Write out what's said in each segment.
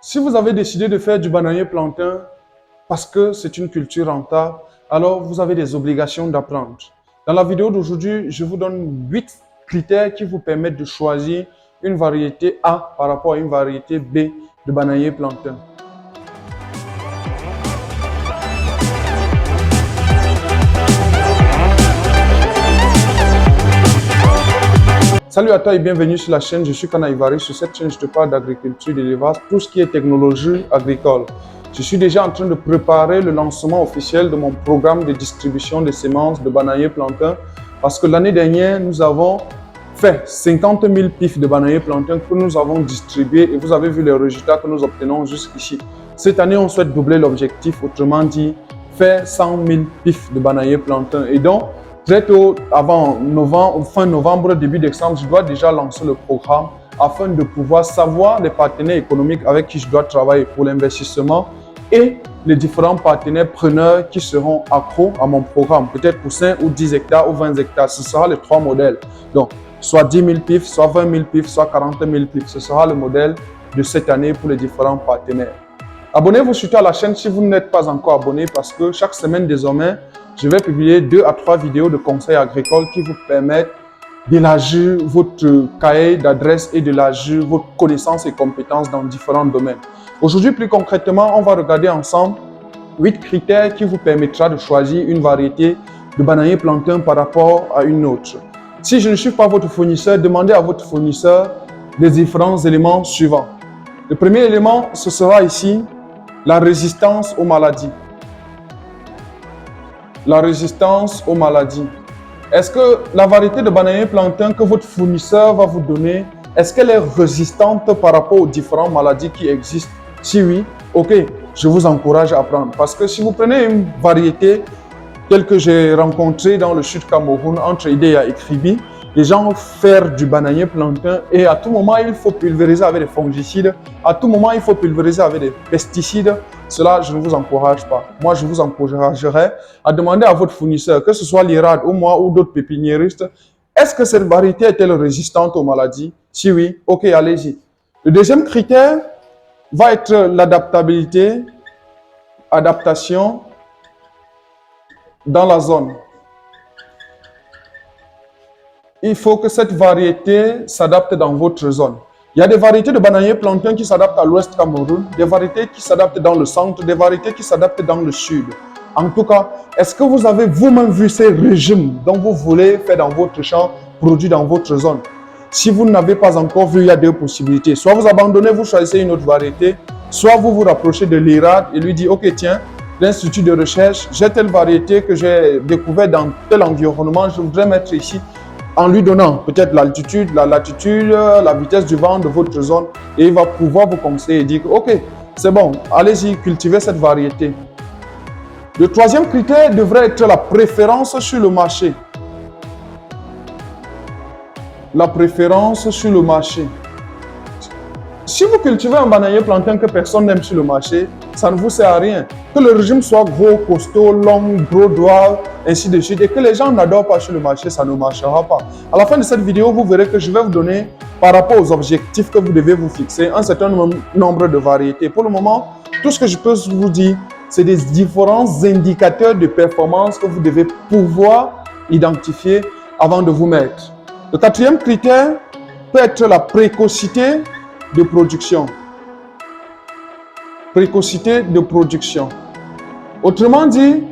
Si vous avez décidé de faire du bananier plantain parce que c'est une culture rentable, alors vous avez des obligations d'apprendre. Dans la vidéo d'aujourd'hui, je vous donne 8 critères qui vous permettent de choisir une variété A par rapport à une variété B de bananier plantain. Salut à toi et bienvenue sur la chaîne, je suis Kana Ivari. Sur cette chaîne, je te parle d'agriculture, d'élevage, tout ce qui est technologie agricole. Je suis déjà en train de préparer le lancement officiel de mon programme de distribution de semences de bananier plantain parce que l'année dernière, nous avons fait 50 000 pifs de bananier plantain que nous avons distribués et vous avez vu les résultats que nous obtenons jusqu'ici. Cette année, on souhaite doubler l'objectif, autrement dit, faire 100 000 pifs de bananier plantain. Et donc, très tôt, avant novembre, fin novembre, début décembre, je dois déjà lancer le programme afin de pouvoir savoir les partenaires économiques avec qui je dois travailler pour l'investissement et les différents partenaires preneurs qui seront accros à mon programme, peut-être pour 5 ou 10 hectares ou 20 hectares. Ce sera les 3 modèles. Donc, soit 10 000 pifs, soit 20 000 pifs, soit 40 000 pifs. Ce sera le modèle de cette année pour les différents partenaires. Abonnez-vous surtout à la chaîne si vous n'êtes pas encore abonné parce que chaque semaine désormais, je vais publier 2 à 3 vidéos de conseils agricoles qui vous permettent d'élargir votre cahier d'adresse et d'élargir votre connaissance et compétences dans différents domaines. Aujourd'hui, plus concrètement, on va regarder ensemble 8 critères qui vous permettra de choisir une variété de bananier plantain par rapport à une autre. Si je ne suis pas votre fournisseur, demandez à votre fournisseur les différents éléments suivants. Le premier élément, ce sera ici la résistance aux maladies. La résistance aux maladies. Est-ce que la variété de bananier plantain que votre fournisseur va vous donner, est-ce qu'elle est résistante par rapport aux différentes maladies qui existent? Si oui, ok, je vous encourage à prendre. Parce que si vous prenez une variété telle que j'ai rencontrée dans le sud Cameroun, entre Idéa et Kribi, les gens font du bananier plantain et à tout moment, il faut pulvériser avec des fongicides. À tout moment, il faut pulvériser avec des pesticides. Cela, je ne vous encourage pas. Moi, je vous encouragerais à demander à votre fournisseur, que ce soit l'IRAD ou moi ou d'autres pépiniéristes, est-ce que cette variété est-elle résistante aux maladies? Si oui, ok, allez-y. Le deuxième critère va être l'adaptabilité, adaptation dans la zone. Il faut que cette variété s'adapte dans votre zone. Il y a des variétés de bananier plantain qui s'adaptent à l'ouest Cameroun, des variétés qui s'adaptent dans le centre, des variétés qui s'adaptent dans le sud. En tout cas, est-ce que vous avez vous-même vu ces régimes dont vous voulez faire dans votre champ, produits dans votre zone? Si vous n'avez pas encore vu, il y a 2 possibilités. Soit vous abandonnez, vous choisissez une autre variété, soit vous vous rapprochez de l'IRAD et lui dites, ok, tiens, l'Institut de recherche, j'ai telle variété que j'ai découvert dans tel environnement, je voudrais mettre ici, en lui donnant peut-être l'altitude, la latitude, la vitesse du vent de votre zone et il va pouvoir vous conseiller et dire ok, c'est bon, allez-y, cultivez cette variété. Le troisième critère devrait être la préférence sur le marché. La préférence sur le marché. Si vous cultivez un bananier plantain que personne n'aime sur le marché, ça ne vous sert à rien. Que le régime soit gros, costaud, long, gros doigt, ainsi de suite, et que les gens n'adorent pas sur le marché, ça ne marchera pas. À la fin de cette vidéo, vous verrez que je vais vous donner, par rapport aux objectifs que vous devez vous fixer, un certain nombre de variétés. Pour le moment, tout ce que je peux vous dire, c'est des différents indicateurs de performance que vous devez pouvoir identifier avant de vous mettre. Le quatrième critère peut être la précocité de production. Précocité de production. Autrement dit,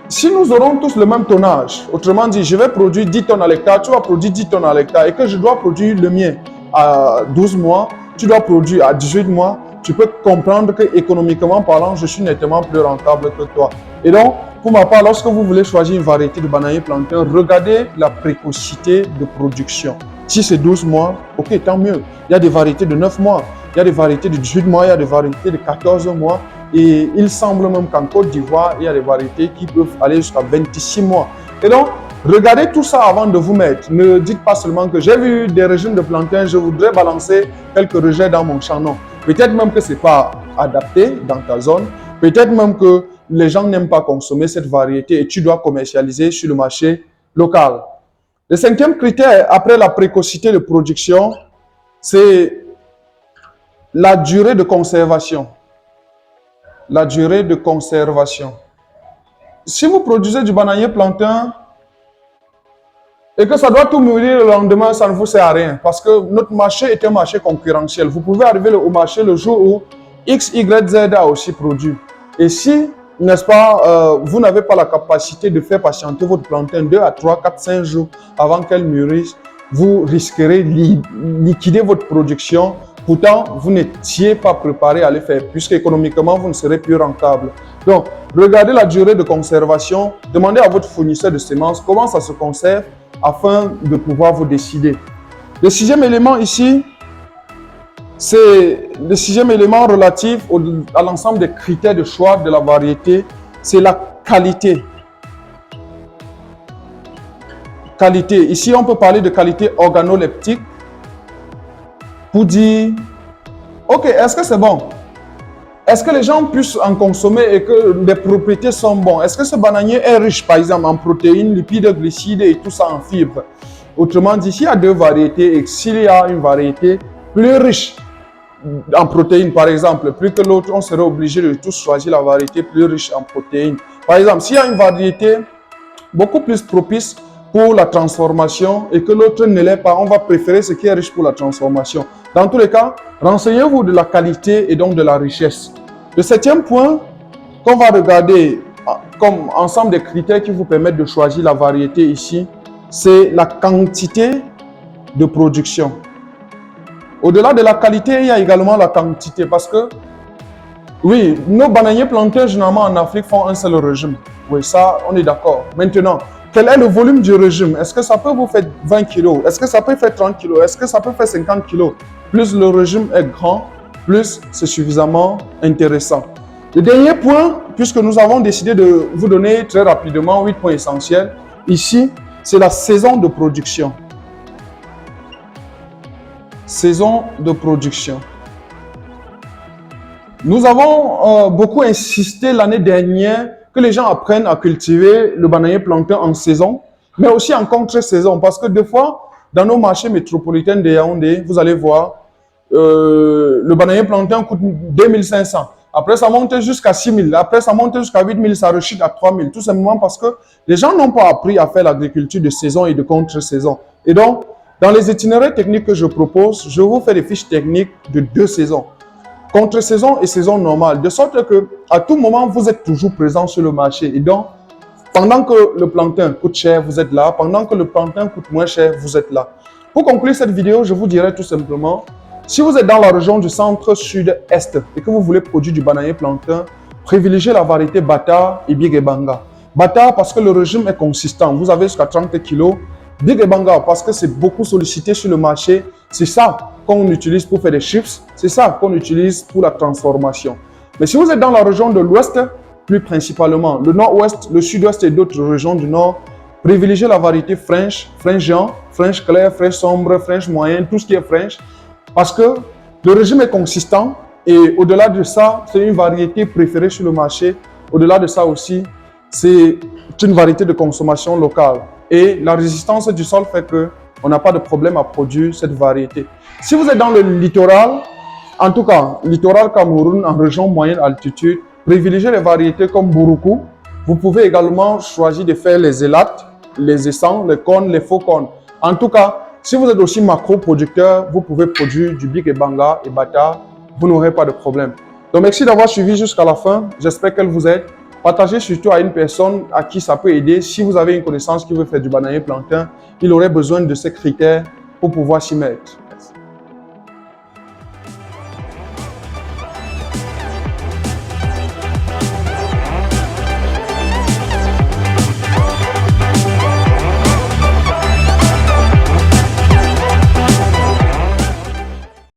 si nous aurons tous le même tonnage, autrement dit, je vais produire 10 tonnes à l'hectare, tu vas produire 10 tonnes à l'hectare et que je dois produire le mien à 12 mois, tu dois produire à 18 mois, tu peux comprendre que économiquement parlant, je suis nettement plus rentable que toi. Et donc, pour ma part, lorsque vous voulez choisir une variété de bananier plantain, regardez la précocité de production. Si c'est 12 mois, ok, tant mieux. Il y a des variétés de 9 mois, il y a des variétés de 18 mois, il y a des variétés de 14 mois. Et il semble même qu'en Côte d'Ivoire, il y a des variétés qui peuvent aller jusqu'à 26 mois. Et donc, regardez tout ça avant de vous mettre. Ne dites pas seulement que j'ai vu des régimes de plantain, je voudrais balancer quelques rejets dans mon champ. Non. Peut-être même que ce n'est pas adapté dans ta zone. Peut-être même que les gens n'aiment pas consommer cette variété et tu dois commercialiser sur le marché local. Le cinquième critère, après la précocité de production, c'est La durée de conservation. La durée de conservation. Si vous produisez du bananier plantain et que ça doit tout mûrir le lendemain, ça ne vous sert à rien. Parce que notre marché est un marché concurrentiel. Vous pouvez arriver au marché le jour où X, Y, Z a aussi produit. Et si, n'est-ce pas, vous n'avez pas la capacité de faire patienter votre plantain 2 à 3, 4, 5 jours avant qu'elle mûrisse, vous risquerez de liquider votre production. Pourtant, vous n'étiez pas préparé à le faire, puisque économiquement, vous ne serez plus rentable. Donc, regardez la durée de conservation, demandez à votre fournisseur de semences comment ça se conserve afin de pouvoir vous décider. Le sixième élément ici, c'est le sixième élément relatif à l'ensemble des critères de choix de la variété, c'est la qualité. Qualité. Ici, on peut parler de qualité organoleptique pour dire, ok, est-ce que c'est bon? Est-ce que les gens puissent en consommer et que les propriétés sont bonnes? Est-ce que ce bananier est riche, par exemple, en protéines, lipides, glucides et tout ça en fibres? Autrement dit, s'il y a deux variétés et s'il y a une variété plus riche en protéines, par exemple, plus que l'autre, on serait obligé de tous choisir la variété plus riche en protéines. Par exemple, s'il y a une variété beaucoup plus propice pour la transformation et que l'autre ne l'est pas, on va préférer ce qui est riche pour la transformation. Dans tous les cas, renseignez-vous de la qualité et donc de la richesse. Le septième point qu'on va regarder comme ensemble des critères qui vous permettent de choisir la variété ici, c'est la quantité de production. Au-delà de la qualité, il y a également la quantité parce que, oui, nos bananiers plantés généralement en Afrique font un seul régime. Oui, ça, on est d'accord. Maintenant, quel est le volume du régime? Est-ce que ça peut vous faire 20 kg? Est-ce que ça peut faire 30 kg? Est-ce que ça peut faire 50 kg? Plus le régime est grand, plus c'est suffisamment intéressant. Le dernier point, puisque nous avons décidé de vous donner très rapidement 8 points essentiels, ici, c'est la saison de production. Saison de production. Nous avons beaucoup insisté l'année dernière que les gens apprennent à cultiver le bananier plantain en saison, mais aussi en contre-saison. Parce que des fois, dans nos marchés métropolitains de Yaoundé, vous allez voir, le bananier plantain coûte 2500. Après, ça monte jusqu'à 6000. Après, ça monte jusqu'à 8000. Ça rechute à 3000. Tout simplement parce que les gens n'ont pas appris à faire l'agriculture de saison et de contre-saison. Et donc, dans les itinéraires techniques que je propose, je vous fais des fiches techniques de 2 saisons. Contre-saison et saison normale, de sorte que à tout moment, vous êtes toujours présent sur le marché. Et donc, pendant que le plantain coûte cher, vous êtes là. Pendant que le plantain coûte moins cher, vous êtes là. Pour conclure cette vidéo, je vous dirais tout simplement, si vous êtes dans la région du centre-sud-est et que vous voulez produire du bananier plantain, privilégiez la variété Bata et Big Ebanga. Bata parce que le régime est consistant. Vous avez jusqu'à 30 kg. Big Ebanga parce que c'est beaucoup sollicité sur le marché. C'est ça qu'on utilise pour faire des chips. C'est ça qu'on utilise pour la transformation. Mais si vous êtes dans la région de l'ouest, plus principalement le nord-ouest, le sud-ouest et d'autres régions du nord, privilégiez la variété French, French Jean, French clair, French sombre, French moyen, tout ce qui est French. Parce que le régime est consistant et au-delà de ça, c'est une variété préférée sur le marché. Au-delà de ça aussi, c'est une variété de consommation locale. Et la résistance du sol fait qu'on n'a pas de problème à produire cette variété. Si vous êtes dans le littoral, en tout cas, littoral Cameroun en région moyenne altitude, privilégiez les variétés comme Buruku. Vous pouvez également choisir de faire les élates, les essents, les cônes, les faux cônes. En tout cas, si vous êtes aussi macro-producteur, vous pouvez produire du Big Ebanga et Bata, vous n'aurez pas de problème. Donc merci d'avoir suivi jusqu'à la fin, j'espère qu'elle vous aide. Partagez surtout à une personne à qui ça peut aider. Si vous avez une connaissance qui veut faire du bananier plantain, il aurait besoin de ces critères pour pouvoir s'y mettre.